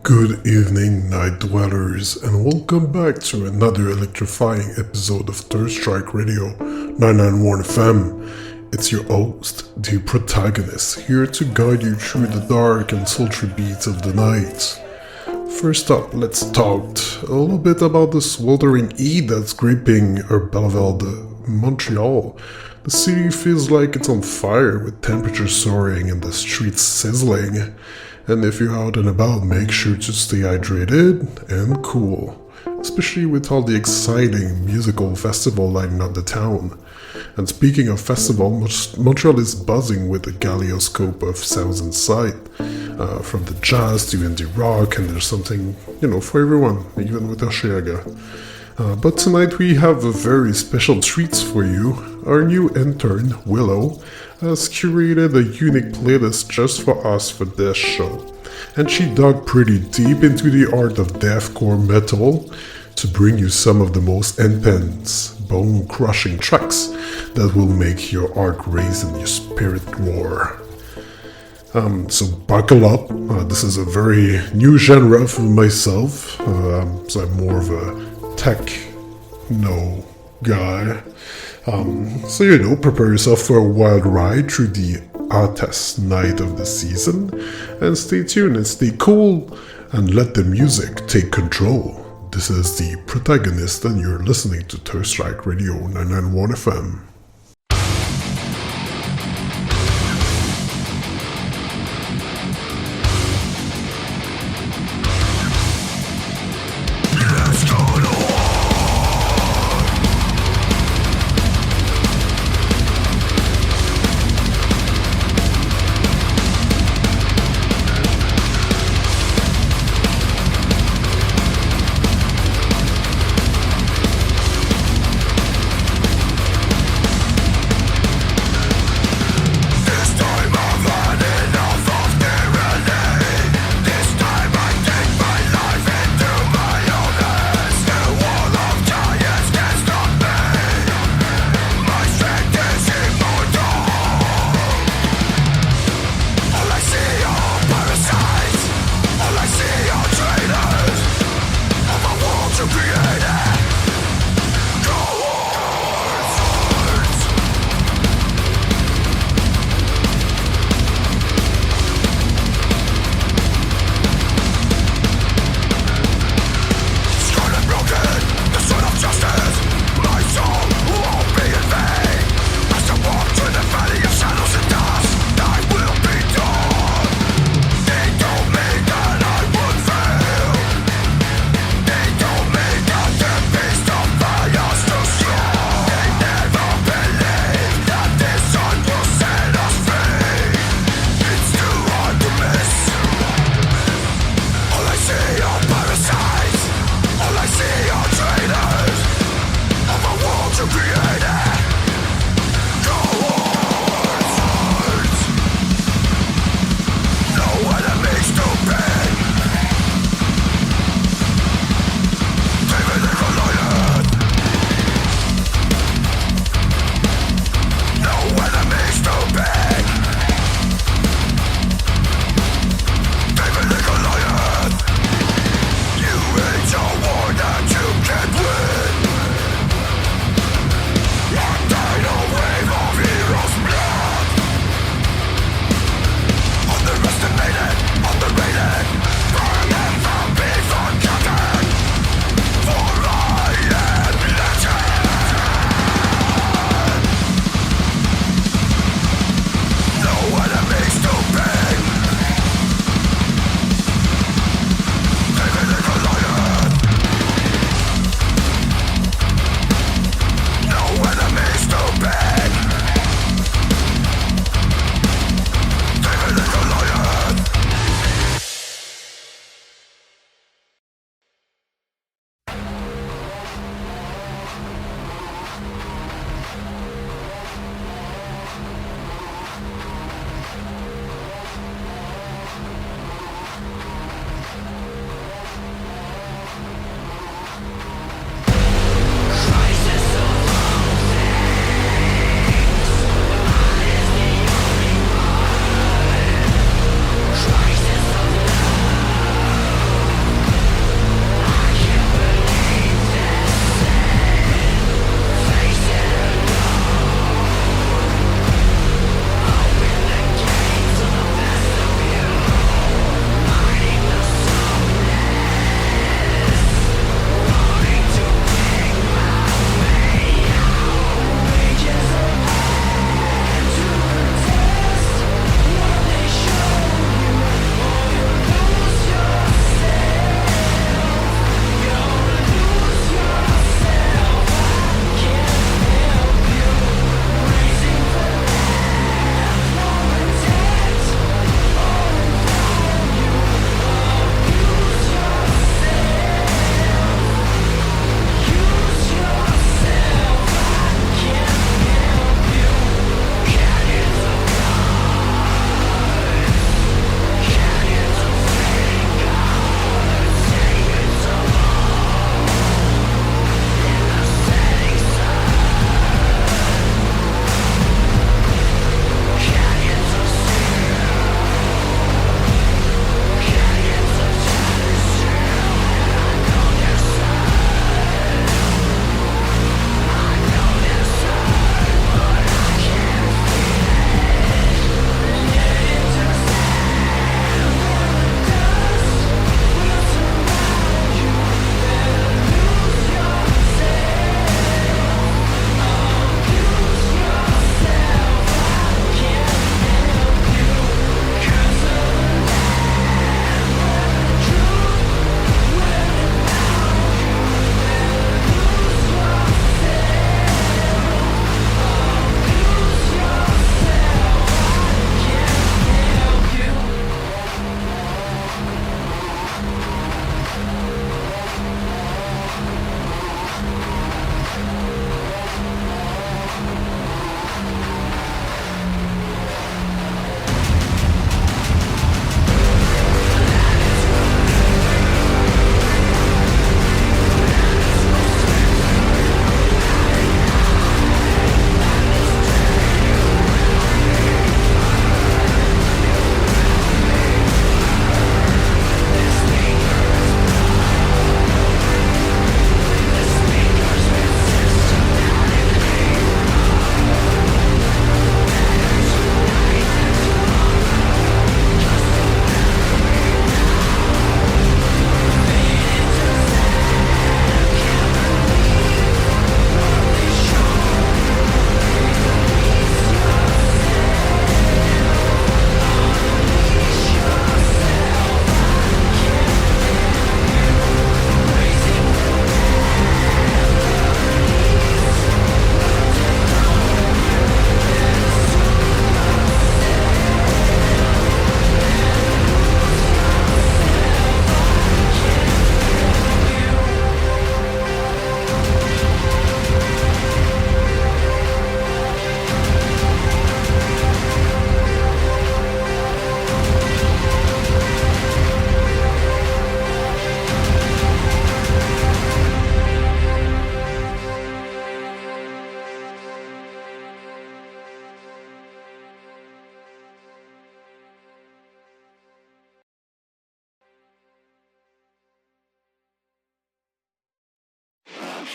Good evening, night dwellers, and welcome back to another electrifying episode of Third Strike Radio 991 FM. It's your host, the protagonist, here to guide you through the dark and sultry beats of the night. First up, let's talk a little bit about the sweltering heat that's gripping Belleville, Montreal. The city feels like it's on fire with temperatures soaring and the streets sizzling. And if you're out and about, make sure to stay hydrated and cool, especially with all the exciting musical festival lighting up the town. And speaking of festival, Montreal is buzzing with a kaleidoscope of sounds in sight, from the jazz to indie rock, and there's something, for everyone, even with Oshiaga. But tonight we have a very special treats for you. Our new intern, Willow, has curated a unique playlist just for us for this show. And she dug pretty deep into the art of deathcore metal to bring you some of the most intense, bone-crushing tracks that will make your heart race and your spirit roar. So buckle up. This is a very new genre for myself. So I'm more of a techno guy. Prepare yourself for a wild ride through the hottest night of the season, and stay tuned and stay cool, and let the music take control. This is the protagonist, and you're listening to Third Strike Radio 991 FM.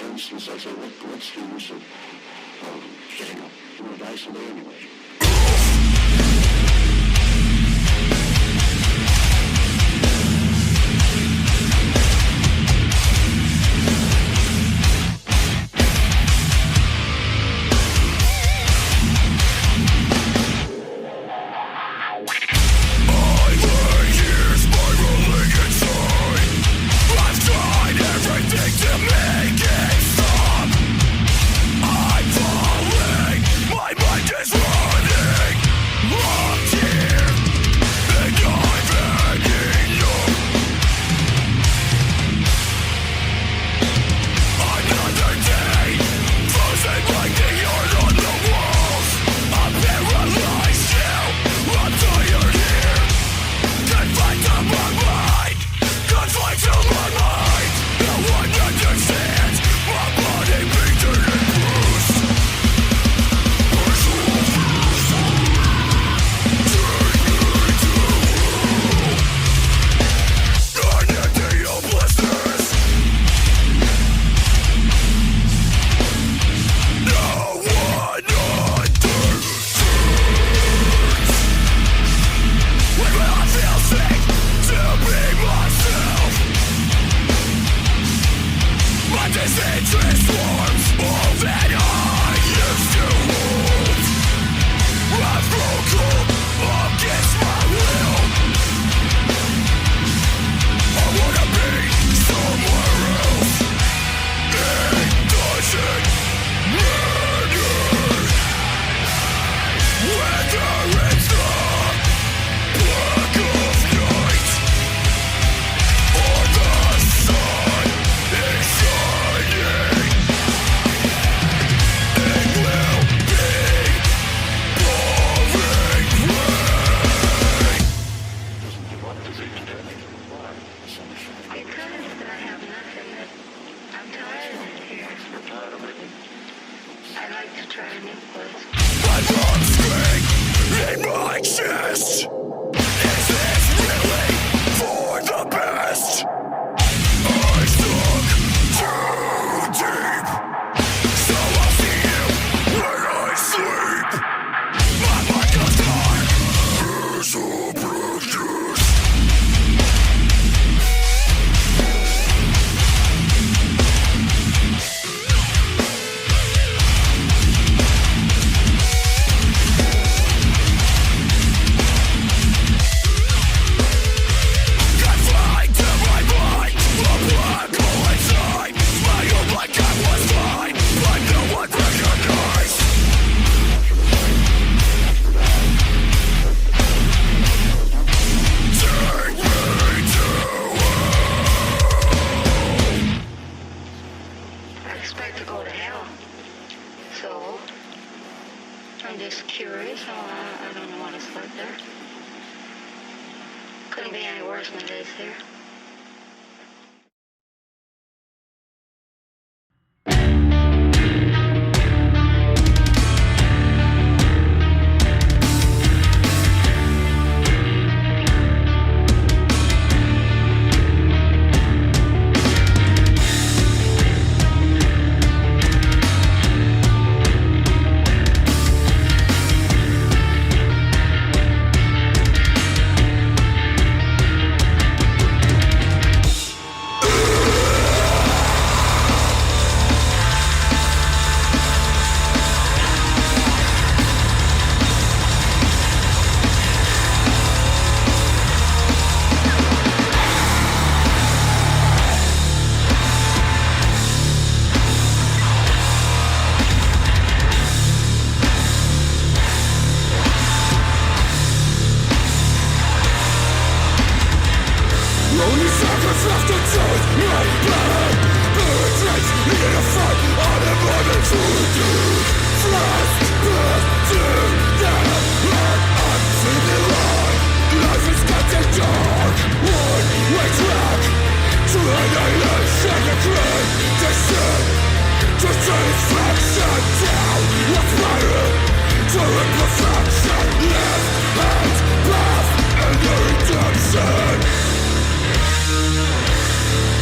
for instance, I said, let's do this of getting up to a dice today anyway.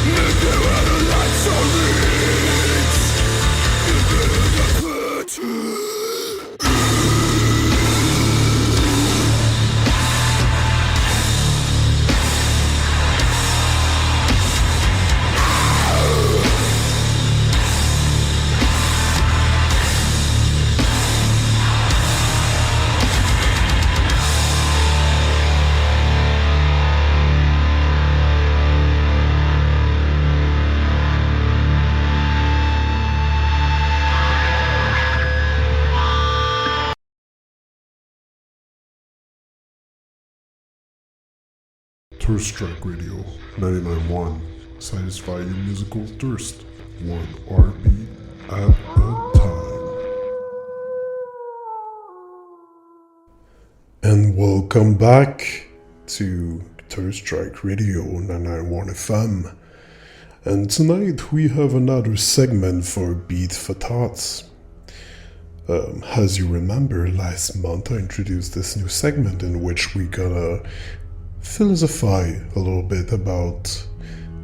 Make the lights on me. First Strike Radio 99.1. Satisfy your musical thirst, one RB at a time. And welcome back to Third Strike Radio 991 FM. And tonight we have another segment for Beat for Thoughts. As you remember, last month I introduced this new segment in which we gonna philosophize a little bit about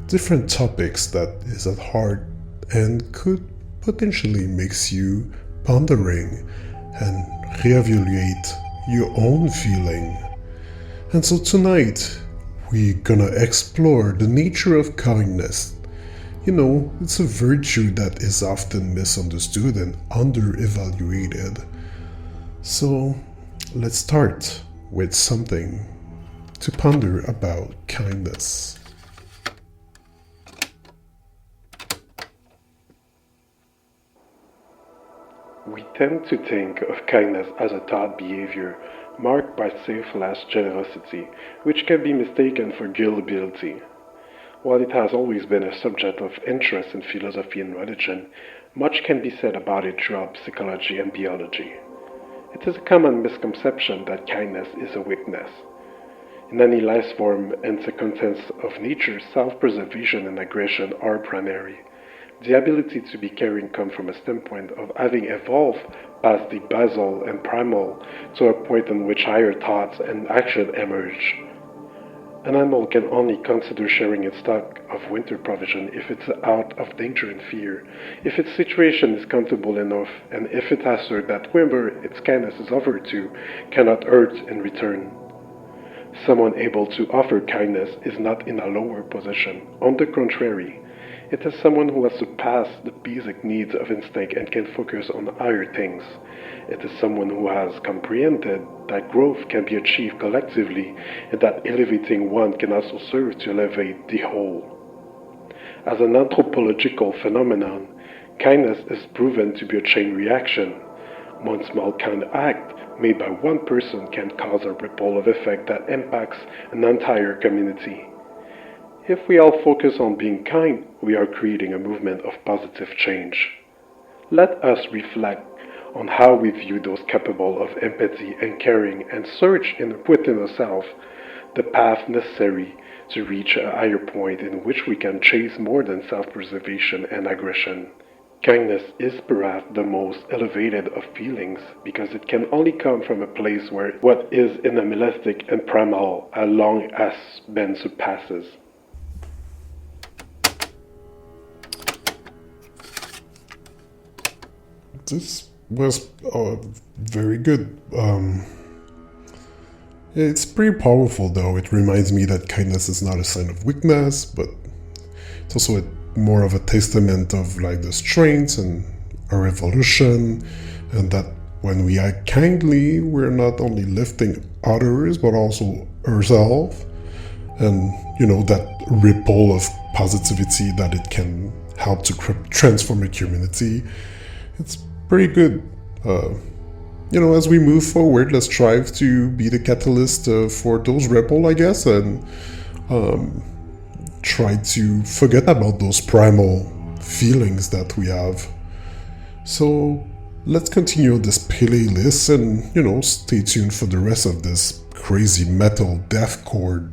different topics that is at heart and could potentially makes you pondering and reevaluate your own feeling. And so tonight we're gonna explore the nature of kindness. You know, it's a virtue that is often misunderstood and under-evaluated. So let's start with something to ponder about kindness. We tend to think of kindness as a taught behavior marked by selfless generosity, which can be mistaken for gullibility. While it has always been a subject of interest in philosophy and religion, much can be said about it throughout psychology and biology. It is a common misconception that kindness is a weakness. In any life form and circumstance of nature, self-preservation and aggression are primary. The ability to be caring comes from a standpoint of having evolved past the basal and primal to a point in which higher thoughts and action emerge. An animal can only consider sharing its stock of winter provision if it's out of danger and fear, if its situation is comfortable enough, and if it asserts that whoever its kindness is offered to cannot hurt in return. Someone able to offer kindness is not in a lower position. On the contrary, it is someone who has surpassed the basic needs of instinct and can focus on higher things. It is someone who has comprehended that growth can be achieved collectively and that elevating one can also serve to elevate the whole. As an anthropological phenomenon, kindness is proven to be a chain reaction. One small kind act made by one person can cause a ripple of effect that impacts an entire community. If we all focus on being kind, we are creating a movement of positive change. Let us reflect on how we view those capable of empathy and caring and search within ourselves the path necessary to reach a higher point in which we can chase more than self-preservation and aggression. Kindness is perhaps the most elevated of feelings because it can only come from a place where what is animalistic and primal as long as been surpasses. This was very good. It's pretty powerful though. It reminds me that kindness is not a sign of weakness, but it's also more of a testament of like the strength and our evolution, and that when we act kindly, we're not only lifting others but also ourselves, and you know that ripple of positivity that it can help to transform a community. It's pretty good. You know, as we move forward, let's strive to be the catalyst for those ripple, I guess, and try to forget about those primal feelings that we have. So let's continue this playlist and, you know, stay tuned for the rest of this crazy metal deathcore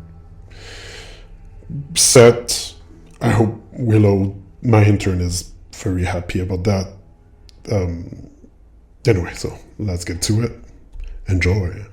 set. I hope Willow, my intern, is very happy about that. Anyway, so let's get to it. Enjoy.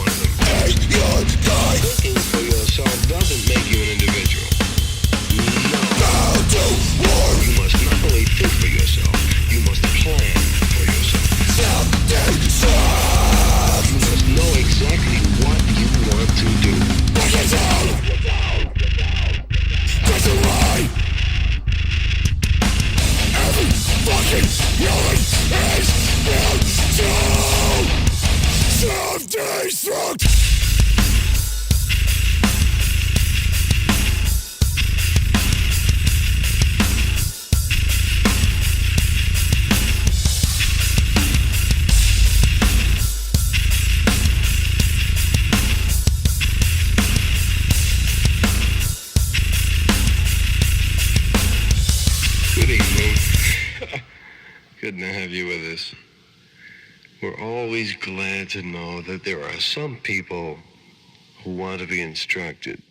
one of them. Cooking for yourself doesn't make you an individual. No. You must not only think for yourself, you must plan for yourself. You must know exactly what you want to do. That's a lie! Every fucking human is built to self-destruct! Good evening. Good to have you with us. We're always glad to know that there are some people who want to be instructed.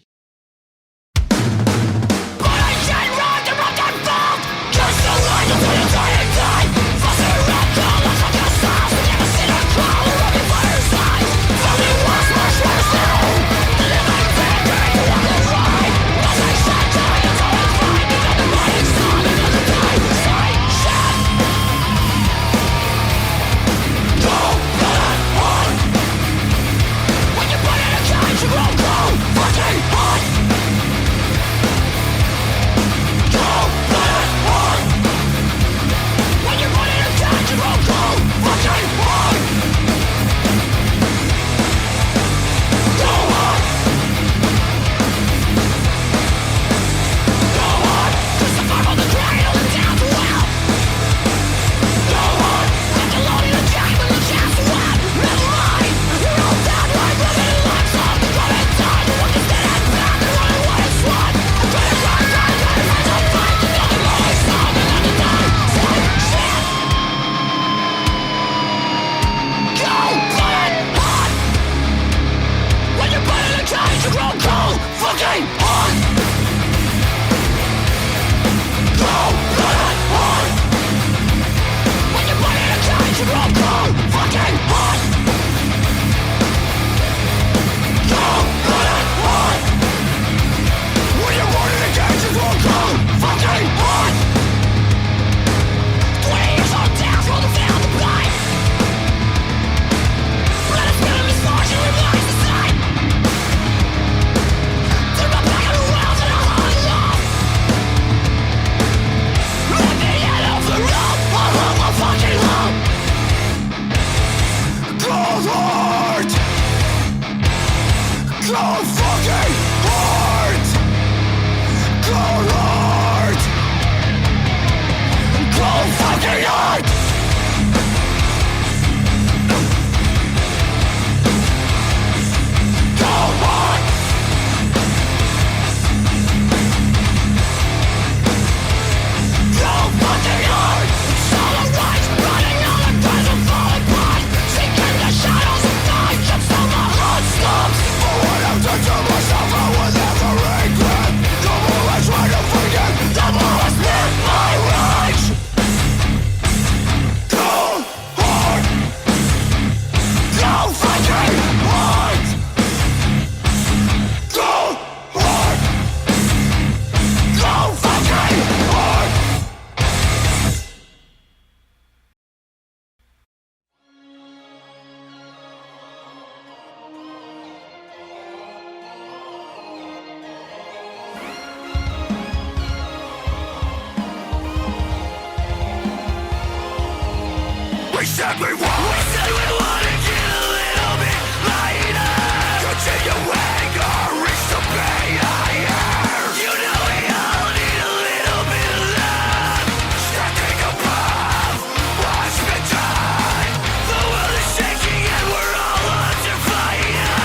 We said we wanted you a little bit lighter. Continuing our reach to be higher. You know we all need a little bit of love. Stepping above what's been done. The world is shaking and we're all under fire.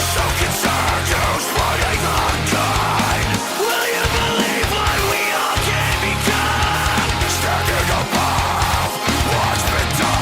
So concerned who's running unkind. Will you believe what we all can become? Standing above what's been done.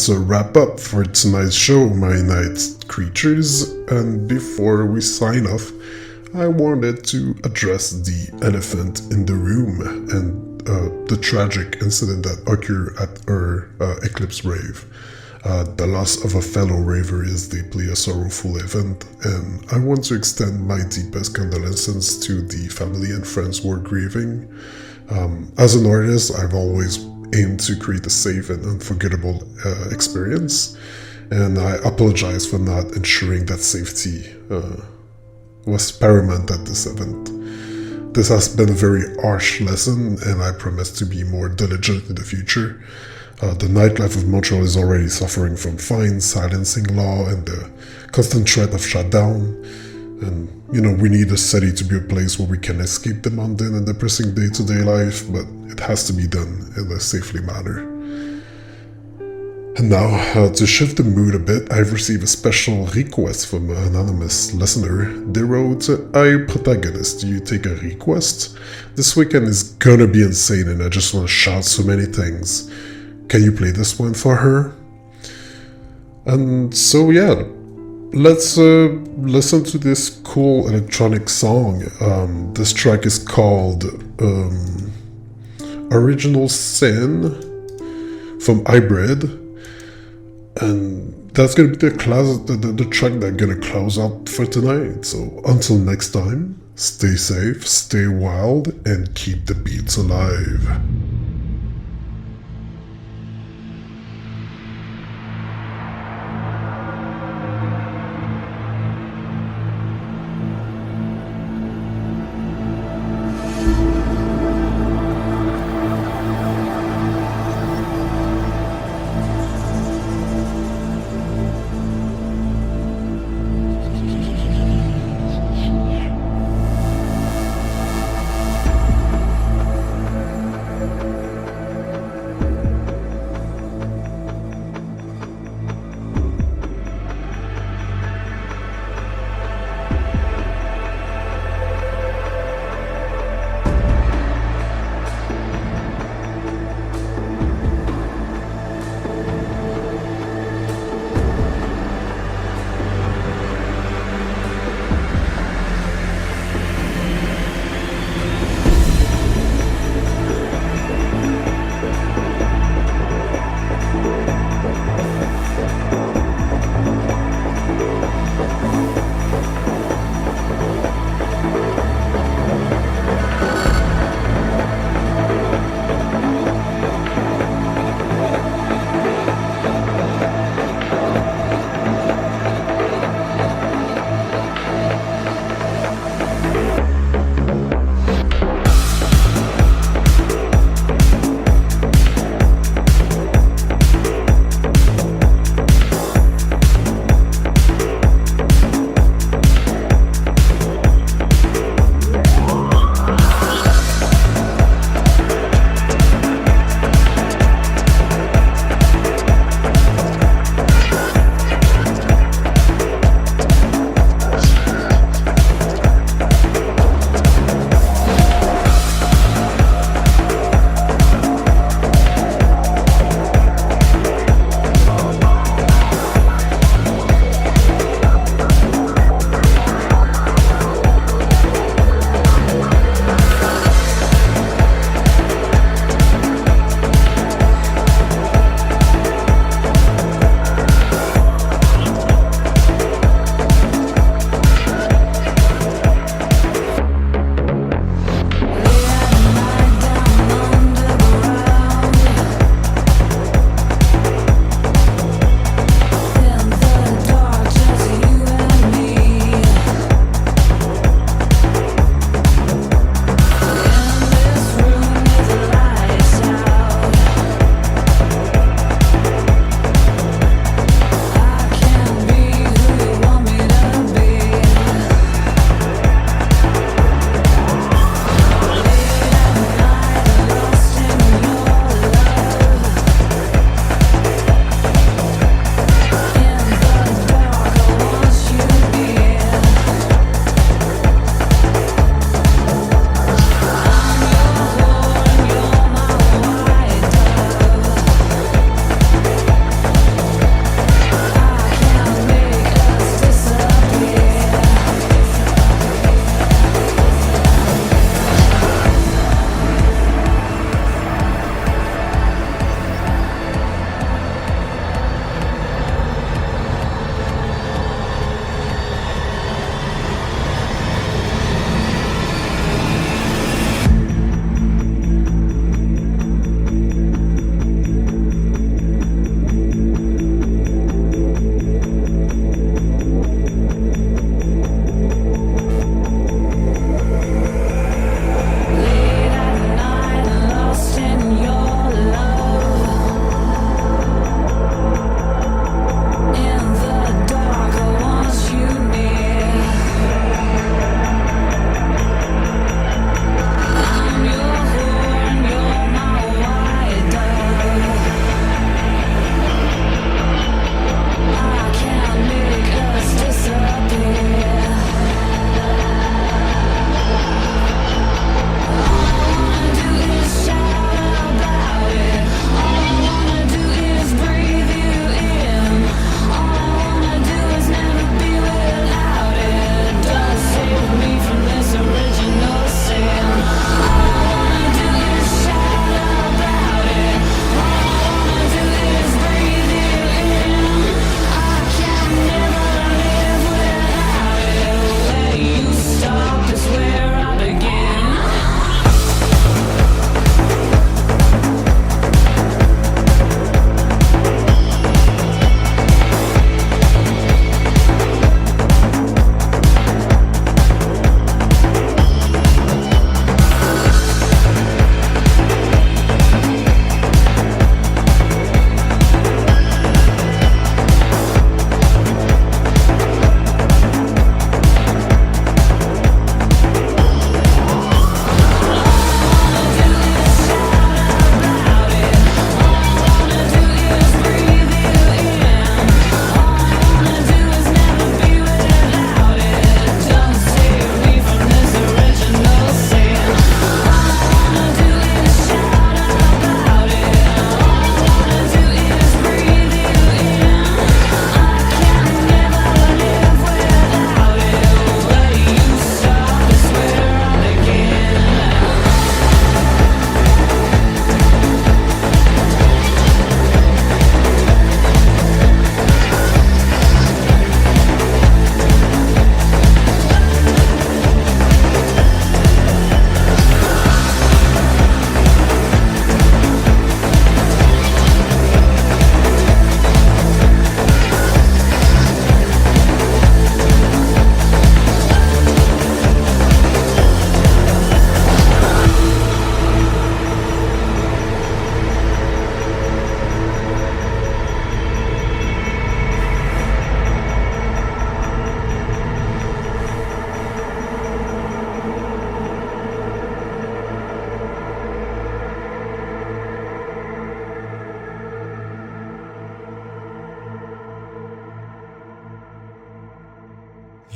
let's wrap up for tonight's show, my night creatures. And before we sign off, I wanted to address the elephant in the room and the tragic incident that occurred at our Eclipse rave. The loss of a fellow raver is deeply a sorrowful event, and I want to extend my deepest condolences to the family and friends who are grieving. As an artist, I've always aimed to create a safe and unforgettable experience, and I apologize for not ensuring that safety was paramount at this event. This has been a very harsh lesson, and I promise to be more diligent in the future. The nightlife of Montreal is already suffering from fines, silencing law, and the constant threat of shutdown. And, we need a city to be a place where we can escape the mundane and depressing day-to-day life, but it has to be done in a safely manner. And now, to shift the mood a bit, I've received a special request from an anonymous listener. They wrote, "Hi protagonist, do you take a request? This weekend is gonna be insane and I just want to shout so many things. Can you play this one for her?" And so yeah, let's listen to this cool electronic song. This track is called Original Sin from Hybrid. And that's gonna be the track that's gonna close out for tonight. So until next time, stay safe, stay wild, and keep the beats alive.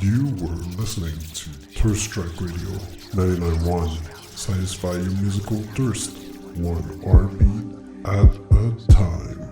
You were listening to Thirst Strike Radio 99.1. Satisfy your musical thirst, one RP at a time.